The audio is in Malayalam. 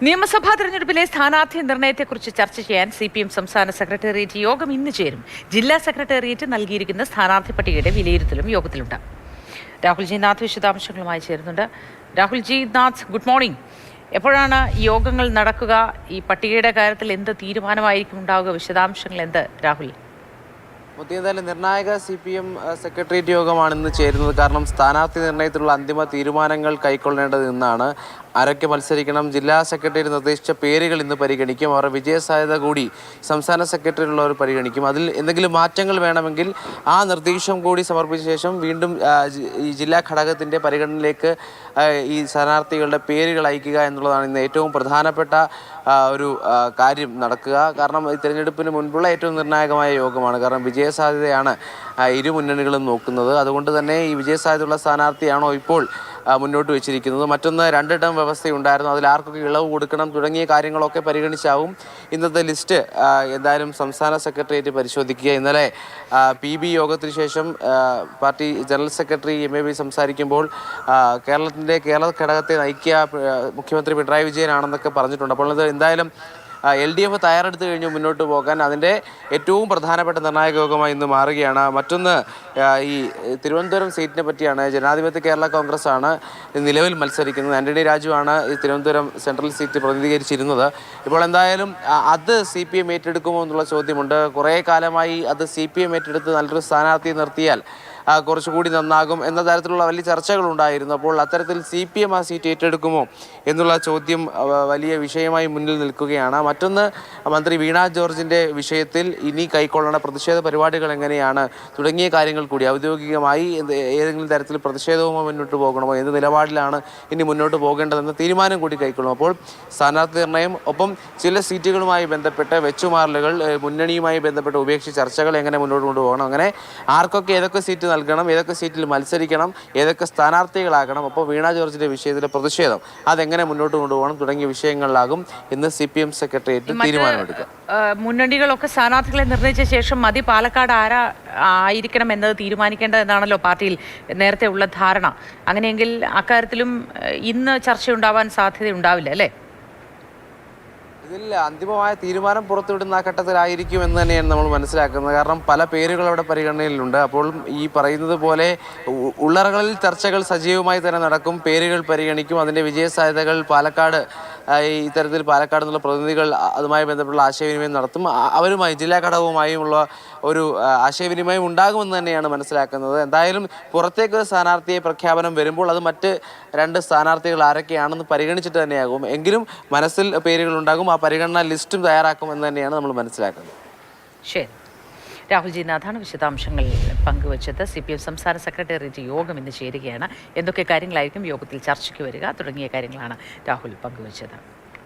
നിയമസഭാ തെരഞ്ഞെടുപ്പിലെ സ്ഥാനാർത്ഥി നിർണയത്തെക്കുറിച്ച് ചർച്ച ചെയ്യാൻ CPM സംസ്ഥാന സെക്രട്ടേറിയറ്റ് യോഗം ഇന്ന് ചേരും. ജില്ലാ സെക്രട്ടേറിയറ്റ് നൽകിയിരിക്കുന്ന സ്ഥാനാർത്ഥി പട്ടികയുടെ വിലയിരുത്തലും യോഗത്തിലുണ്ട്. രാഹുൽ ജി നാഥ് വിശദാംശങ്ങളുമായി ചേരുന്നുണ്ട്. Rahul G Nath, good morning. എപ്പോഴാണ് യോഗങ്ങൾ നടക്കുക? ഈ പട്ടികയുടെ കാര്യത്തിൽ എന്ത് തീരുമാനമായിരിക്കും ഉണ്ടാവുക? വിശദാംശങ്ങൾ എന്ത് രാഹുൽ? എന്തായാലും നിർണായക CPM സെക്രട്ടേറിയറ്റ് യോഗമാണ് ഇന്ന് ചേരുന്നത്. കാരണം സ്ഥാനാർത്ഥി നിർണയത്തിലുള്ള അന്തിമ തീരുമാനങ്ങൾ കൈക്കൊള്ളേണ്ടത് ഇന്നാണ്. ആരൊക്കെ മത്സരിക്കണം, ജില്ലാ സെക്രട്ടറി നിർദ്ദേശിച്ച പേരുകൾ ഇന്ന് പരിഗണിക്കും. അവരുടെ വിജയസാധ്യത കൂടി സംസ്ഥാന സെക്രട്ടറിയുള്ളവർ പരിഗണിക്കും. അതിൽ എന്തെങ്കിലും മാറ്റങ്ങൾ വേണമെങ്കിൽ ആ നിർദ്ദേശം കൂടി സമർപ്പിച്ച ശേഷം വീണ്ടും ഈ ജില്ലാ ഘടകത്തിൻ്റെ പരിഗണനയിലേക്ക് ഈ സ്ഥാനാർത്ഥികളുടെ പേരുകൾ അയക്കുക എന്നുള്ളതാണ് ഇന്ന് ഏറ്റവും പ്രധാനപ്പെട്ട ഒരു കാര്യം നടക്കുക. കാരണം ഈ തിരഞ്ഞെടുപ്പിന് മുൻപുള്ള ഏറ്റവും നിർണായകമായ യോഗമാണ്. കാരണം വിജയസാധ്യതയാണ് ഇരു മുന്നണികളും നോക്കുന്നത്. അതുകൊണ്ട് തന്നെ ഈ വിജയസാധ്യതയുള്ള സ്ഥാനാർത്ഥിയാണോ ഇപ്പോൾ മുന്നോട്ട് വെച്ചിരിക്കുന്നത്. മറ്റൊന്ന്, 2 ടേം വ്യവസ്ഥയുണ്ടായിരുന്നു. അതിൽ ആർക്കൊക്കെ ഇളവ് കൊടുക്കണം തുടങ്ങിയ കാര്യങ്ങളൊക്കെ പരിഗണിച്ചാവും ഇന്നത്തെ ലിസ്റ്റ് എന്തായാലും സംസ്ഥാന സെക്രട്ടേറിയറ്റ് പരിശോധിക്കുക. ഇന്നലെ PB യോഗത്തിന് ശേഷം പാർട്ടി ജനറൽ സെക്രട്ടറി MAB സംസാരിക്കുമ്പോൾ കേരള ഘടകത്തെ നയിക്കുക മുഖ്യമന്ത്രി പിണറായി വിജയനാണെന്നൊക്കെ പറഞ്ഞിട്ടുണ്ട്. അപ്പോൾ അത് എന്തായാലും LDF തയ്യാറെടുത്ത് കഴിഞ്ഞു മുന്നോട്ട് പോകാൻ അതിൻ്റെ ഏറ്റവും പ്രധാനപ്പെട്ട നിർണായക യോഗമായി ഇന്ന് മാറുകയാണ്. മറ്റൊന്ന്, ഈ തിരുവനന്തപുരം സീറ്റിനെ പറ്റിയാണ്. ജനാധിപത്യ കേരള കോൺഗ്രസ് ആണ് നിലവിൽ മത്സരിക്കുന്നത്. ആന്റണി രാജു ആണ് ഈ തിരുവനന്തപുരം സെൻട്രൽ സീറ്റ് പ്രതിനിധീകരിച്ചിരുന്നത്. ഇപ്പോൾ എന്തായാലും അത് CPM ഏറ്റെടുക്കുമോ എന്നുള്ള ചോദ്യമുണ്ട്. കുറേ കാലമായി അത് CPM ഏറ്റെടുത്ത് നല്ലൊരു സ്ഥാനാർത്ഥിയെ നിർത്തിയാൽ കുറച്ചുകൂടി നന്നാകും എന്ന തരത്തിലുള്ള വലിയ ചർച്ചകളുണ്ടായിരുന്നു. അപ്പോൾ അത്തരത്തിൽ CPM ആ സീറ്റ് ഏറ്റെടുക്കുമോ എന്നുള്ള ചോദ്യം വലിയ വിഷയമായി മുന്നിൽ നിൽക്കുകയാണ്. മറ്റൊന്ന്, മന്ത്രി വീണ ജോർജിൻ്റെ വിഷയത്തിൽ ഇനി കൈക്കൊള്ളേണ്ട പ്രതിഷേധ പരിപാടികൾ എങ്ങനെയാണ് തുടങ്ങിയ കാര്യങ്ങൾ കൂടി ഔദ്യോഗികമായി ഏതെങ്കിലും തരത്തിൽ പ്രതിഷേധവുമായി മുന്നോട്ട് പോകണമോ, എന്ത് നിലപാടിലാണ് ഇനി മുന്നോട്ട് പോകേണ്ടതെന്ന തീരുമാനം കൂടി കൈക്കൊള്ളും. അപ്പോൾ സ്ഥാനാർത്ഥി നിർണയം, ഒപ്പം ചില സീറ്റുകളുമായി ബന്ധപ്പെട്ട് വെച്ചുമാറലുകൾ, മുന്നണിയുമായി ബന്ധപ്പെട്ട ഉപേക്ഷിച്ച ചർച്ചകൾ എങ്ങനെ മുന്നോട്ട് കൊണ്ടുപോകണം, അങ്ങനെ ആർക്കൊക്കെ ഏതൊക്കെ സീറ്റ് നൽകണം, ഏതൊക്കെ സീറ്റിൽ മത്സരിക്കണം, ഏതൊക്കെ സ്ഥാനാർത്ഥികളാകണം, അപ്പോൾ വീണ ജോർജിൻ്റെ വിഷയത്തിലെ പ്രതിഷേധം അതെങ്ങനെ മുന്നോട്ട് കൊണ്ടുപോകണം തുടങ്ങിയ വിഷയങ്ങളിലാകും ഇന്ന് CPM സെക്രട്ടേറിയറ്റ് തീരുമാനമെടുക്കുക. മുന്നണികളൊക്കെ സ്ഥാനാർത്ഥികളെ നിർണയിച്ച ശേഷം മതി പാലക്കാട് ആരാ ആയിരിക്കണം എന്നത് തീരുമാനിക്കേണ്ടതെന്നാണല്ലോ പാർട്ടിയിൽ നേരത്തെ ഉള്ള ധാരണ. അങ്ങനെയെങ്കിൽ അക്കാര്യത്തിലും ഇന്ന് ചർച്ചയുണ്ടാവാൻ സാധ്യതയുണ്ടാവില്ല അല്ലേ? ഇതിൽ അന്തിമമായ തീരുമാനം പുറത്തുവിടുന്ന ആ ഘട്ടത്തിലായിരിക്കും എന്ന് തന്നെയാണ് നമ്മൾ മനസ്സിലാക്കുന്നത്. കാരണം പല പേരുകൾ അവിടെ പരിഗണനയിലുണ്ട്. അപ്പോൾ ഈ പറയുന്നത് പോലെ ഉള്ളറകളിൽ ചർച്ചകൾ സജീവമായി തന്നെ നടക്കും. പേരുകൾ പരിഗണിക്കും. അതിൻ്റെ വിജയസാധ്യതകൾ പാലക്കാട് ഇത്തരത്തിൽ പാലക്കാട് നിന്നുള്ള പ്രതിനിധികൾ അതുമായി ബന്ധപ്പെട്ടുള്ള ആശയവിനിമയം നടത്തും. അവരുമായി ജില്ലാ ഘടകവുമായുമുള്ള ഒരു ആശയവിനിമയം ഉണ്ടാകുമെന്ന് തന്നെയാണ് മനസ്സിലാക്കുന്നത്. എന്തായാലും പുറത്തേക്ക് സ്ഥാനാർത്ഥിയെ പ്രഖ്യാപനം വരുമ്പോൾ അത് മറ്റ് 2 സ്ഥാനാർത്ഥികൾ ആരൊക്കെയാണെന്ന് പരിഗണിച്ചിട്ട് തന്നെയാകും. എങ്കിലും മനസ്സിൽ പേരുകൾ ഉണ്ടാകും. ആ പരിഗണന ലിസ്റ്റും തയ്യാറാക്കുമെന്ന് തന്നെയാണ് നമ്മൾ മനസ്സിലാക്കുന്നത്. ശരി, രാഹുൽ ജി നാഥാണ് വിശദാംശങ്ങൾ പങ്കുവച്ചത്. CPM സംസ്ഥാന സെക്രട്ടേറിയറ്റ് യോഗം ഇന്ന് ചേരുകയാണ്. എന്തൊക്കെ കാര്യങ്ങളായിരിക്കും യോഗത്തിൽ ചർച്ചയ്ക്ക് വരിക തുടങ്ങിയ കാര്യങ്ങളാണ് രാഹുൽ പങ്കുവച്ചത്.